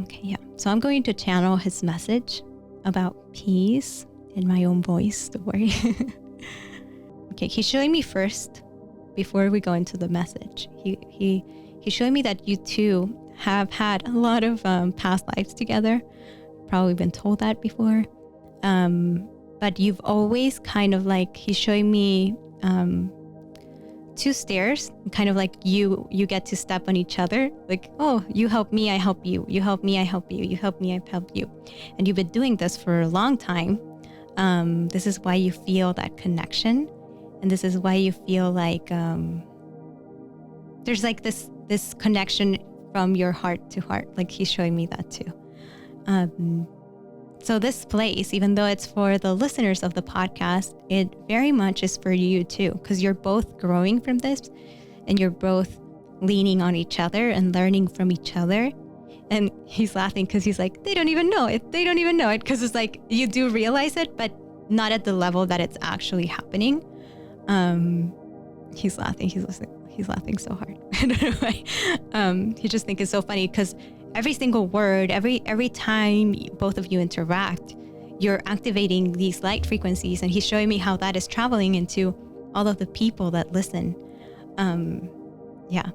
Okay, yeah. So I'm going to channel his message about peace in my own voice. Don't worry. Okay, he's showing me first, before we go into the message, he's showing me that you two have had a lot of past lives together. Probably been told that before. But you've always kind of like, he's showing me two stairs, kind of like you get to step on each other. Like, oh, you help me, I help you. You help me, I help you. You help me, I help you. And you've been doing this for a long time. This is why you feel that connection. And this is why you feel like there's like this connection from your heart to heart. Like he's showing me that too. So this place, even though it's for the listeners of the podcast, it very much is for you too, because you're both growing from this and you're both leaning on each other and learning from each other. And he's laughing because he's like, they don't even know it. They don't even know it. Because it's like, you do realize it, but not at the level that it's actually happening. He's laughing. He's laughing so hard. I don't know why. He just think it's so funny because every single word, every time both of you interact, you're activating these light frequencies, and he's showing me how that is traveling into all of the people that listen. Yeah.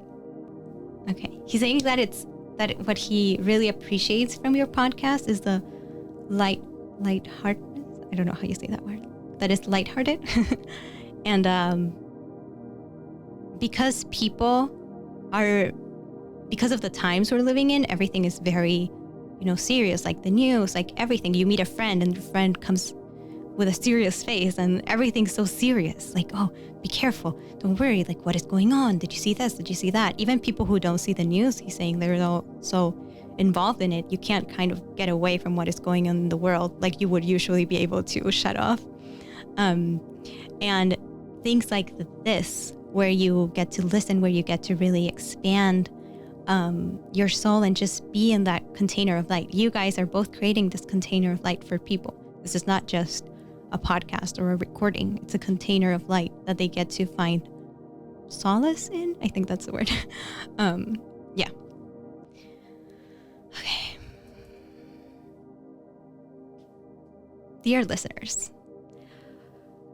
Okay. He's saying that what he really appreciates from your podcast is the lightheartedness. I don't know how you say that word. That is lighthearted. And because of the times we're living in, everything is very, serious, like the news, like everything. You meet a friend and the friend comes with a serious face and everything's so serious. Like, oh, be careful. Don't worry. Like, what is going on? Did you see this? Did you see that? Even people who don't see the news, he's saying they're all so involved in it. You can't kind of get away from what is going on in the world like you would usually be able to shut off. And things like this, where you get to listen, where you get to really expand your soul and just be in that container of light. You guys are both creating this container of light for people. This is not just a podcast or a recording. It's a container of light that they get to find solace in. I think that's the word. Yeah. Okay. Dear listeners,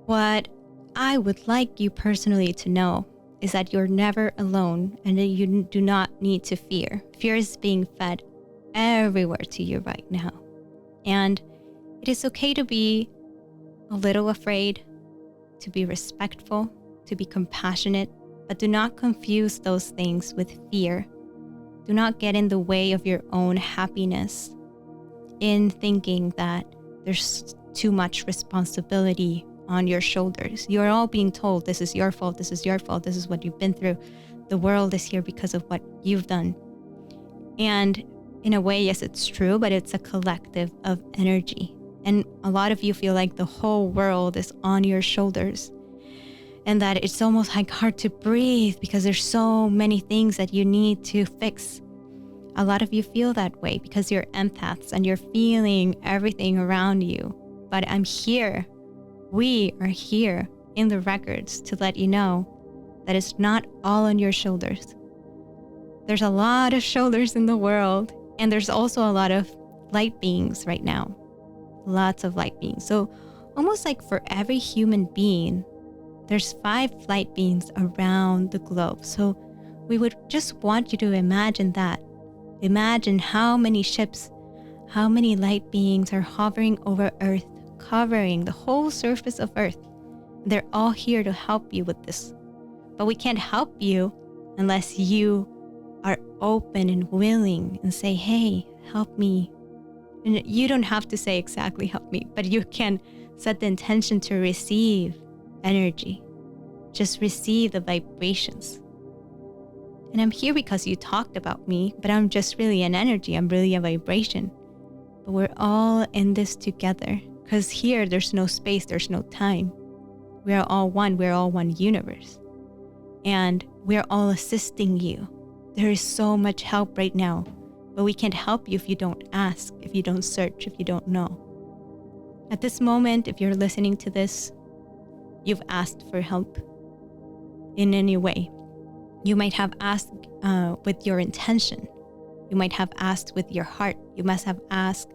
what I would like you personally to know is that you're never alone and that you do not need to fear. Fear is being fed everywhere to you right now. And it is okay to be a little afraid, to be respectful, to be compassionate, but do not confuse those things with fear. Do not get in the way of your own happiness in thinking that there's too much responsibility on your shoulders. You're all being told, this is your fault, this is your fault, this is what you've been through. The world is here because of what you've done. And in a way, yes, it's true, but it's a collective of energy. And a lot of you feel like the whole world is on your shoulders and that it's almost like hard to breathe because there's so many things that you need to fix. A lot of you feel that way because you're empaths and you're feeling everything around you. But I'm here. We are here in the records to let you know that it's not all on your shoulders. There's a lot of shoulders in the world, and there's also a lot of light beings right now. Lots of light beings. So almost like for every human being, there's 5 light beings around the globe. So we would just want you to imagine that. Imagine how many ships, how many light beings are hovering over Earth, covering the whole surface of Earth. They're all here to help you with this. But we can't help you unless you are open and willing and say, hey, help me. And you don't have to say exactly help me, but you can set the intention to receive energy. Just receive the vibrations. And I'm here because you talked about me, but I'm just really an energy. I'm really a vibration. But we're all in this together. Because here, there's no space, there's no time. We're all one universe. And we're all assisting you. There is so much help right now, but we can't help you if you don't ask, if you don't search, if you don't know. At this moment, if you're listening to this, you've asked for help in any way. You might have asked with your intention, You might have asked with your heart. You might have asked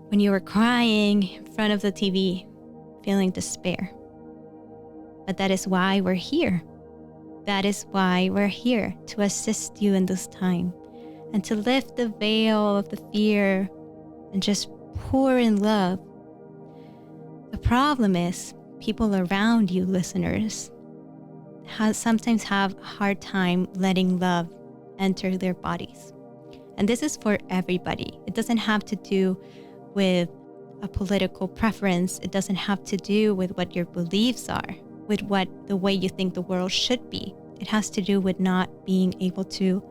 when you were crying in front of the TV, feeling despair. But that is why we're here. That is why we're here, to assist you in this time and to lift the veil of the fear and just pour in love. The problem is people around you, listeners, sometimes have a hard time letting love enter their bodies. And this is for everybody. It doesn't have to do with a political preference. It doesn't have to do with what your beliefs are, with what the way you think the world should be. It has to do with not being able to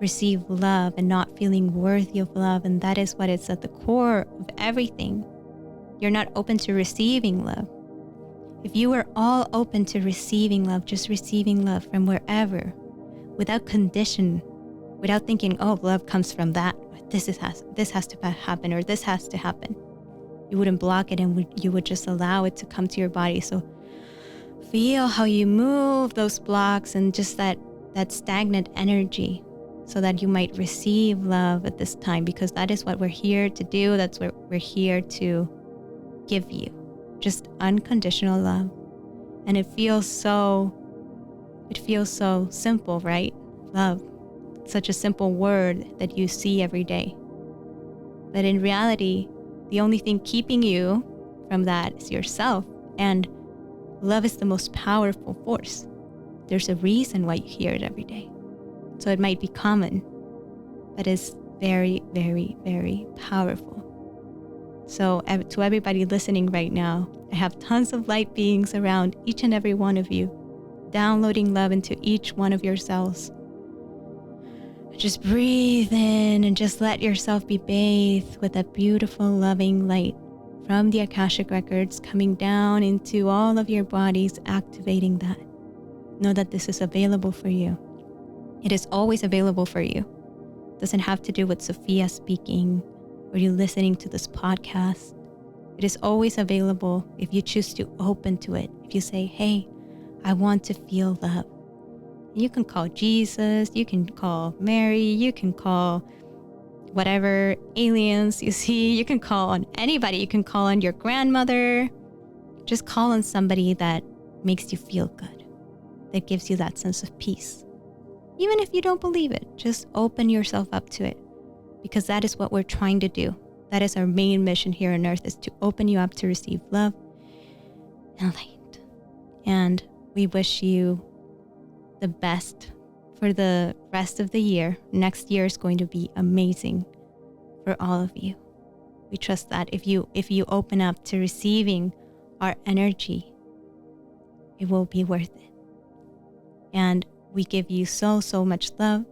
receive love and not feeling worthy of love. And that is what is at the core of everything. You're not open to receiving love. If you were all open to receiving love, just receiving love from wherever, without condition, without thinking, oh, love comes from that, this has to happen, or this has to happen, you wouldn't block it, and you would just allow it to come to your body. So feel how you move those blocks and just that stagnant energy, so that you might receive love at this time, because that is what we're here to do. That's what we're here to give you, just unconditional love. And it feels so simple, right? Love, such a simple word that you see every day. But in reality, the only thing keeping you from that is yourself. And love is the most powerful force. There's a reason why you hear it every day. So it might be common, but it's very, very, very powerful. So to everybody listening right now, I have tons of light beings around each and every one of you, downloading love into each one of your cells. Just breathe in and just let yourself be bathed with that beautiful, loving light from the Akashic Records coming down into all of your bodies, activating that. Know that this is available for you. It is always available for you. It doesn't have to do with Sofia speaking or you listening to this podcast. It is always available if you choose to open to it. If you say, hey, I want to feel love. You can call Jesus, you can call Mary, you can call whatever aliens you see, you can call on anybody, you can call on your grandmother. Just call on somebody that makes you feel good, that gives you that sense of peace. Even if you don't believe it, just open yourself up to it, because that is what we're trying to do. That is our main mission here on earth, is to open you up to receive love and light. And we wish you the best for the rest of the year. Next year is going to be amazing for all of you. We trust that if you open up to receiving our energy, it will be worth it. And we give you so much love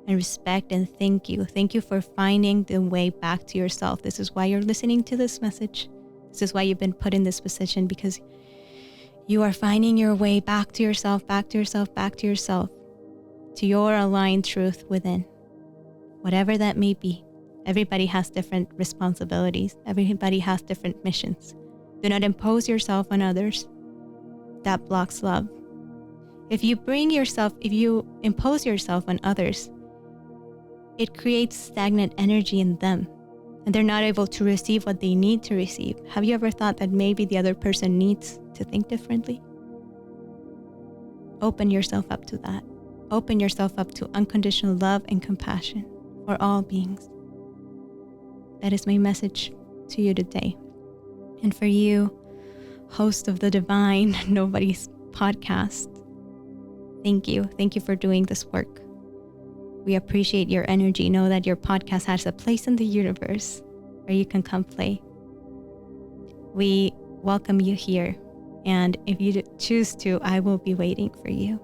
and respect, and thank you. Thank you for finding the way back to yourself. This is why you're listening to this message. This is why you've been put in this position, because you are finding your way back to yourself, back to yourself, back to yourself, to your aligned truth within, whatever that may be. Everybody has different responsibilities. Everybody has different missions. Do not impose yourself on others. That blocks love. If you impose yourself on others, it creates stagnant energy in them, and they're not able to receive what they need to receive. Have you ever thought that maybe the other person needs to think differently? Open yourself up to that. Open yourself up to unconditional love and compassion for all beings. That is my message to you today. And for you, host of the Divine Nobodies podcast, thank you. Thank you for doing this work. We appreciate your energy. Know that your podcast has a place in the universe where you can come play. We welcome you here. And if you choose to, I will be waiting for you.